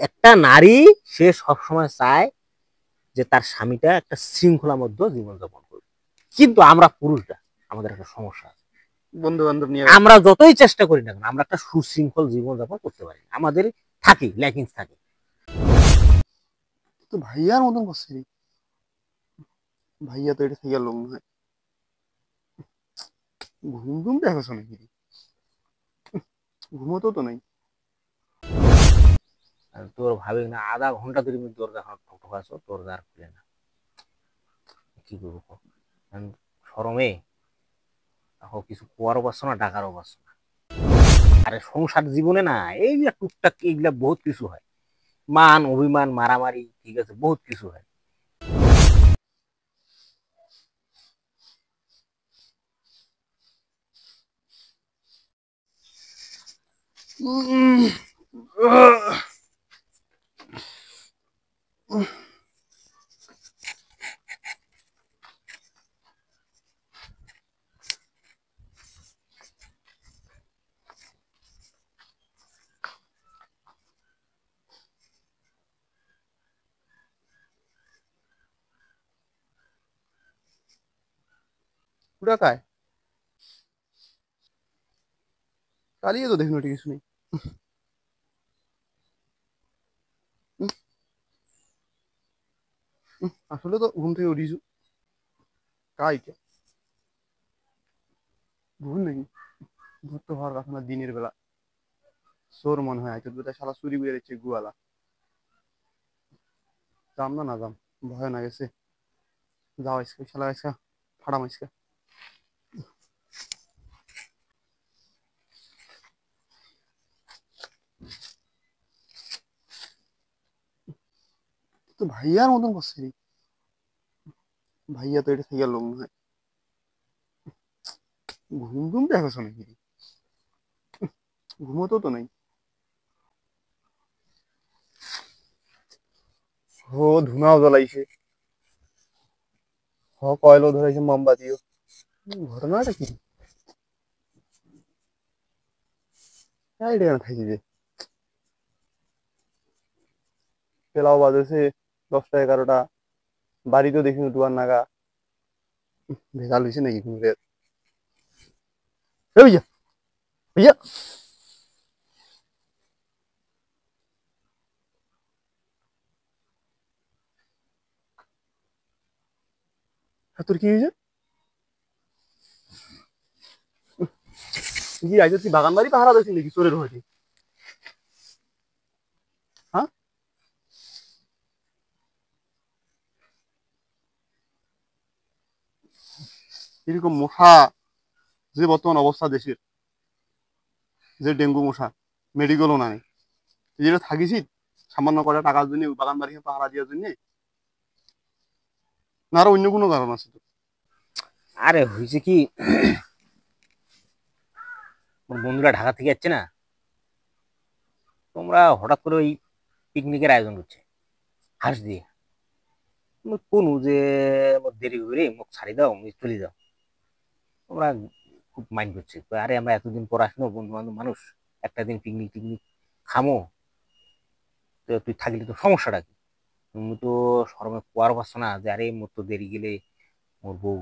একটা নারী সে সবসময় চায় যে তার স্বামীটা একটা শৃঙ্খলার মধ্যে জীবনযাপন করবে, কিন্তু আমরা পুরুষরা আমাদের একটা সমস্যা আছে। বন্ধু বান্ধব নিয়ে আমরা যতই চেষ্টা করি না কেন আমরা একটা সুশৃঙ্খল জীবনযাপন করতে পারি না, আমাদের থাকে ল্যাকিংস থাকে। তো ভাইয়ার মতন করছে রে। ভাইয়া তো এটা থেকে লোক নয়। ঘুম ঘুম দেখো নাকি রে? ঘুমোতো তো নাই। আর তোর ভাবি না আধা ঘন্টা ধরে আমি তোর দেখা ঠকাছো, তোর দ্বার খুলে না, কি করবো? শরমে এখন কিছু কোয়ারও পারছো না, টাকারও পারছো না। আরে সংসার জীবনে না এই যে টুকটাক এইগুলা বহুত কিছু হয়, মান অভিমান মারামারি, ঠিক আছে, বহুত কিছু হয়। উম, আহ, পুরা काय চালিয়ে তো দেখুন কিছু নেই। আসলে তো ঘুম থেকে উঠিছু কাইটা ভুল নাকি? ভূত তো হওয়ার কথা না, দিনের বেলা চোর মনে হয় আইতো দুটা শালা চুরি করে দিচ্ছে গুয়ালা। যাম না যাম, ভয় না গেছে। যাও আজকে শালা আজকে ফাড়াম আজকে। তো ভাইয়ার মতন করছে রে। ভাইয়া তো এটা থেকে লোক নয়। ঘুম ঘুম দেখো নাকি রে? ঘুমোতো তো নাই। ও ধুনাও জ্বলাইছে, হ কয়লো ধরেছে মোমবাতিও। ঘটনাটা কি? আইডিয়া না থাকি যে পেলাও বাজেছে 10টা 11টা, বাড়িতেও দেখি দুয়ার নাগা। ভেজাল হয়েছে নাকি ঘুমের? এ ভাইয়া, ভাইয়া তোর কি হয়েছে? কি আইতে তুই বাগান বাড়ি পাহারা দিয়েছিস নাকি চোরের হয়েছে? হ্যাঁ, এরকম মশা যে বর্তমান অবস্থা দেশের, যে ডেঙ্গু মশা, মেডিকেলও নাই। তুই যেটা থাকিস সামান্য কটা টাকার জন্য বাগান বাড়ি পাহারা দেওয়ার জন্য, না আরো অন্য কোনো কারণ আছে তো? আরে হয়েছে কি, আমার বন্ধুরা ঢাকা থেকে যাচ্ছে না, তোমরা হঠাৎ করে ওই পিকনিকের আয়োজন করছে হাঁস দিয়ে। তুমি কোনো যে আমার দেরি করে মুখ ছাড়ি দাও, মুখ চলে যাও। তোমরা খুব মাইন্ড করছে, কয়, আরে আমরা এতদিন পর আসলো বন্ধু বান্ধব মানুষ, একটা দিন পিকনিক টিকনিক খামো, তো তুই থাকলে তো সমস্যাটা কি? তুমি তো শরমে কোয়ার পারছো না যে আরে মোর তো দেরি গেলে মোর বউ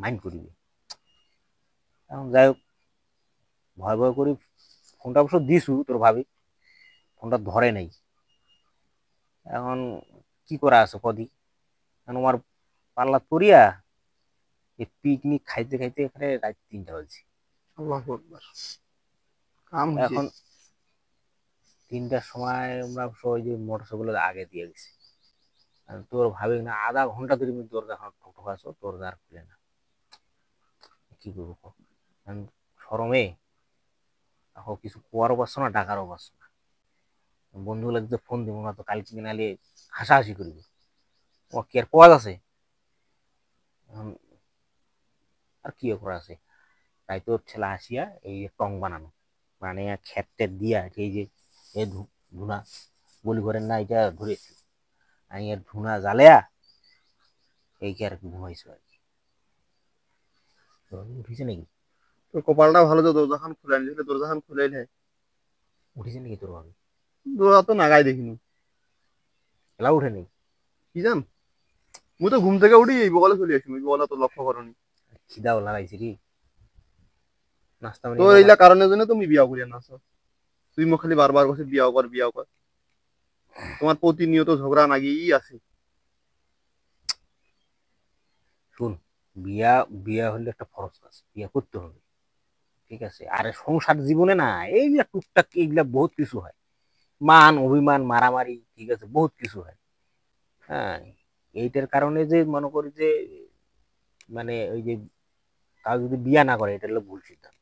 মাইন্ড করিবে। এখন যাই হোক, ভয় ভয় করি ফোনটা অবশ্য দিছু তোর ভাবি, ফোনটা ধরে নাই। এখন কি করা আছে কদি, এখন আমার পাল্লা পড়িয়া এই পিকনিক খাইতে খাইতে এখানে রাত 3টা বাজছে। আল্লাহ আকবার, কাম হয়েছে। এখন 3টার সময় আমরা ওই যে মোটর সাইকেল আগে দিয়ে গেছি। আর তোর ভাবি না আধা ঘন্টা ধরে আমি তোর দেখা ঠকাছো, তোর দ্বার খুলে না, কি করবো কও? এখন শরমে এখন কিছু কোয়ারও পারছো না, টাকারও পারছো না। বন্ধুগুলো যদি ফোন দিব না তো কালকে নালে হাসাহাসি করবে, ও কি আর কোয়াজ আছে? এখন আর কি করা আছে, তাই তোর ছেলে আসিয়া এই যে টং বানানো, মানে খেত টেত দিয়া এই যে এ ধুনা বলি করেন না, এটা ধরেছি আমি এর ধুনা জ্বালেয়া এই কি আর ঘুমাইছো আর কি। তো উঠেছে নাকি? তোর কপালটা ভালো, তো দরজাখান খুলে আনলি, দরজাখান খুলে এলে উঠেছে নাকি তোর ভাবি? দৌড়া তো নাগাই দেখিনি। এলা উঠে নেই। কি জান, মুই তো ঘুম থেকে উঠি এই বগলে চলে আসি, ওই বগলে তো লক্ষ্য করনি। খিদাও লাগাইছে রে, নাস্তা পানি তোর এবার এইলা কারণের জন্য তুমি বিয়া করিয়া না। তুই মোক খালি বারবার বসে বিয়া কর বিয়া কর, তোমার প্রতিনিয়ত ঝগড়া নাগিই আছে। শুন, বিয়া বিয়া হলে একটা ফরজ কাজ, বিয়া করতে হবে, ঠিক আছে। আর সংসার জীবনে না এই যে টুকটাক এইগুলা বহুত কিছু হয়, মান অভিমান মারামারি, ঠিক আছে, বহুত কিছু হয়। হ্যাঁ, এইটার কারণে যে মনে করি যে মানে ওই যে কাউ যদি বিয়া না করে এটা হলো ভুল সিদ্ধান্ত।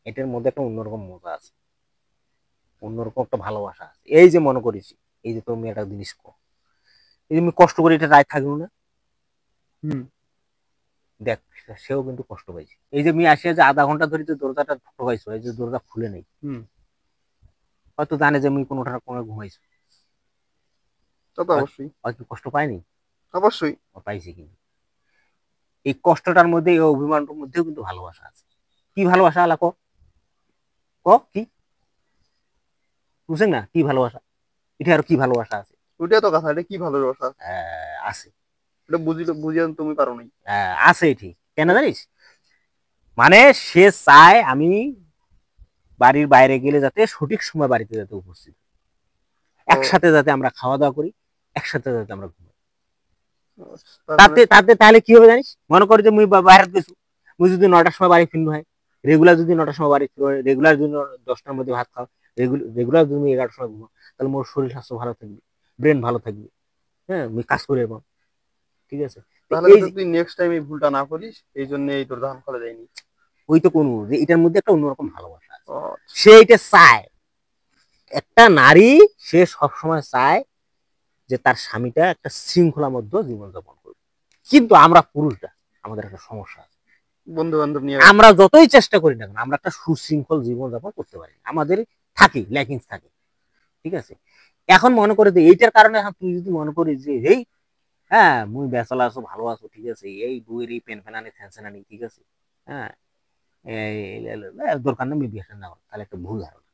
এটার মধ্যে একটা অন্যরকম মজা আছে, অন্যরকম একটা ভালোবাসা আছে। এই যে মনে করেছি, এই যে তুমি একটা জিনিস এই যে আমি কষ্ট করে এটা রায় থাকবো না, হুম। দেখ সেও কিন্তু কষ্ট পাইছে। এই যে আমি আসিয়া যে আধা ঘন্টা ধরে যে দরজাটা ঠকাইছো, এই যে দরজা খুলে নেই, হুম। হয়তো জানে যে আমি কোনোটা না কোনো ঘুমাইছো, তা তো অবশ্যই। হয়তো কষ্ট পাইনি, অবশ্যই। পাইছে। কিন্তু এই কষ্টটার মধ্যে, এই অভিমানটার মধ্যেও কিন্তু ভালোবাসা আছে। কি ভালোবাসা আলা ক, ক কি বুঝছেন না কি ভালোবাসা, এটা আর কি ভালোবাসা আছে? ওইটাই তো কথা, এটা কি ভালোবাসা? আছে, এটা বুঝিয়ে তুমি পারো নাই। আছে ঠিক কেন জানিস? মানে সে চায় আমি বাড়ির বাইরে গেলে যাতে সঠিক সময় বাড়িতে যাতে উপস্থিত, ও, একসাথে যাতে আমরা খাওয়া দাওয়া করি, একসাথে যাতে আমরা ঘুমাই। তার মানে তাতে তাতে তাহলে কি হবে জানিস, মনে করি যে মুই বাইরে গেছি, মুই যদি 9টার সময় বাড়ি ফিরনো হয়, রেগুলার যদি 9টার সময় বাড়ি ফিরো, রেগুলার যদি 10টার মধ্যে ভাত খাও, রেগুলার যদি 11টার সময় ঘুমাও, তাহলে মোর শরীর স্বাস্থ্য ভালো থাকবে, ব্রেন ভালো থাকবে, হ্যাঁ আমি কাজ করে পাবো, ঠিক আছে। তাহলে এই যাতে তুই নেক্সট টাইম এই ভুলটা না করিস, এই জন্য এই তোর ধান ফলে যায়নি। ওই তো কোন যে এটার মধ্যে একটা অন্যরকম ভালোবাসা আছে, ও, সে এটা চায়। একটা নারী সে সবসময় চায় যে তার স্বামীটা একটা শৃঙ্খলার মধ্যে জীবনযাপন করবে। কিন্তু আমরা পুরুষরা আমাদের একটা সমস্যা আছে, বন্ধু বান্ধব নিয়ে আমরা যতই চেষ্টা করি না কেন আমরা একটা সুশৃঙ্খল জীবনযাপন করতে পারি, আমাদের থাকে ল্যাকিংস থাকে, ঠিক আছে। এখন মনে করে যে এইটার কারণে তুই যদি মনে করিস যে এই হ্যাঁ মুই বেচলা আছো ভালো আছো, ঠিক আছে, এই বউয়ের এই পেন ফেনানি ফ্যানসেনানি, ঠিক আছে, হ্যাঁ দরকার নেই বিয়ে না, তাহলে একটা ভুল ধারণা।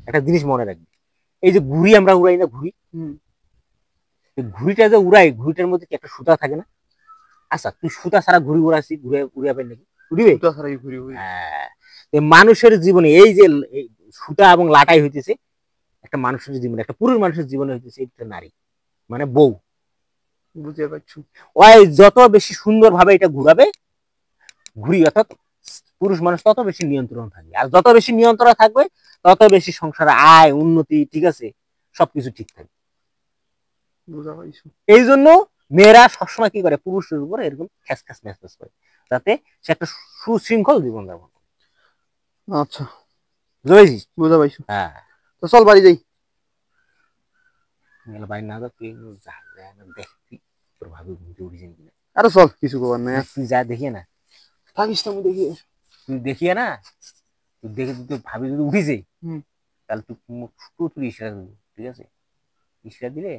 একটা জিনিস মনে রাখবি, এই যে ঘুড়ি আমরা উড়াই না, ঘুড়ি, হুম। ঘুড়িটা যে উড়াই, ঘুড়িটার মধ্যে কি একটা সুতা থাকে না? আচ্ছা তুই সুতা ছাড়া ঘুড়ি উড়াইছি, ঘুরে উড়িয়া পাই নাকি? উড়িবে? সুতা ছাড়াই ঘুরি ঘুরি। হ্যাঁ, মানুষের জীবনে এই যে সুতা এবং লাটাই হইতেছে একটা মানুষের জীবনে, একটা পুরুষ মানুষের জীবনে হইতেছে একটা নারী, মানে বউ। বুঝতে পারছো? ওই যত বেশি সুন্দর ভাবে এটা ঘুরাবে, ঘুরি অর্থাৎ পুরুষ মানুষ তত বেশি নিয়ন্ত্রণ থাকবে, আর যত বেশি নিয়ন্ত্রণ থাকবে তত বেশি সংসারে আয় উন্নতি, ঠিক আছে, সবকিছু ঠিক থাকবে। বুঝা পাইছো? এই জন্য মেয়েরা সবসময় কি করে পুরুষের উপর এরকম খ্যাস খ্যাস ম্যাচ ম্যাচ করে, যাতে সে একটা সুশৃঙ্খল জীবন যাপন করে। আচ্ছা, বুঝেছিস? বুঝা পাইছো। হ্যাঁ, তো চল বাড়ি যাই। বাইরে না তুই দেখবি তোর ভাবি ঘুমতে উঠেছেন কিনা। আরে চল, কিছু করার নাই আর। তুই যা দেখিয়ে না, থাকিস তো, আমি দেখি। তুই দেখিয়ে না, তুই দেখে তুই ভাবি যদি উঠিছে, হুম। তাহলে তুই তুই ইশারা দিবি, ঠিক আছে, ইশারা দিলে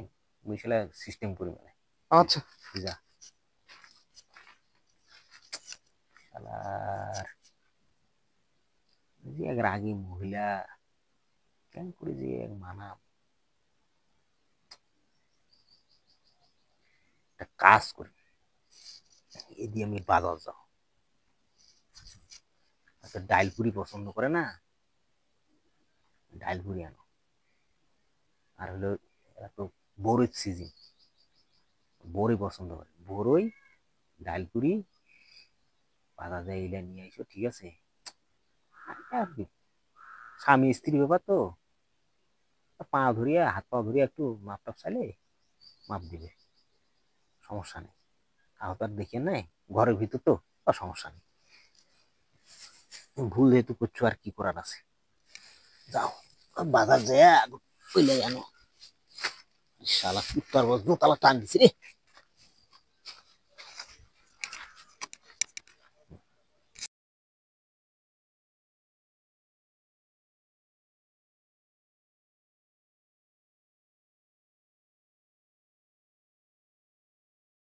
ইশারা সিস্টেম করে মানে। আচ্ছা। যা শালার, যে এক রাগী মহিলা, কেন করে যে এক মানা, একটা কাজ করি, এদি আমি বাজার যাও, আচ্ছা ডাইল পুরি পছন্দ করে না, ডাইল পুরি আনো। আর হলো এত বড়ই সিজন, বড়ই পছন্দ করে, বড়ই ডাইল পুরি বাজার যায় এলে নিয়ে আইসো, ঠিক আছে। আর কি, স্বামী স্ত্রী ব্যাপার তো, পা ধরিয়া হাত পা ধরিয়া একটু মাপ টাপ চাইলে মাপ দিবে, সমস্যা নেই। তাও তার দেখে নেয়, ঘরের ভিতর তো সমস্যা নেই। ভুল যেহেতু করছো আর কি করার আছে, যাও বাজার যায় কইলে জানো, শালা কুত্তার বস দোতলা টান দিছি রে।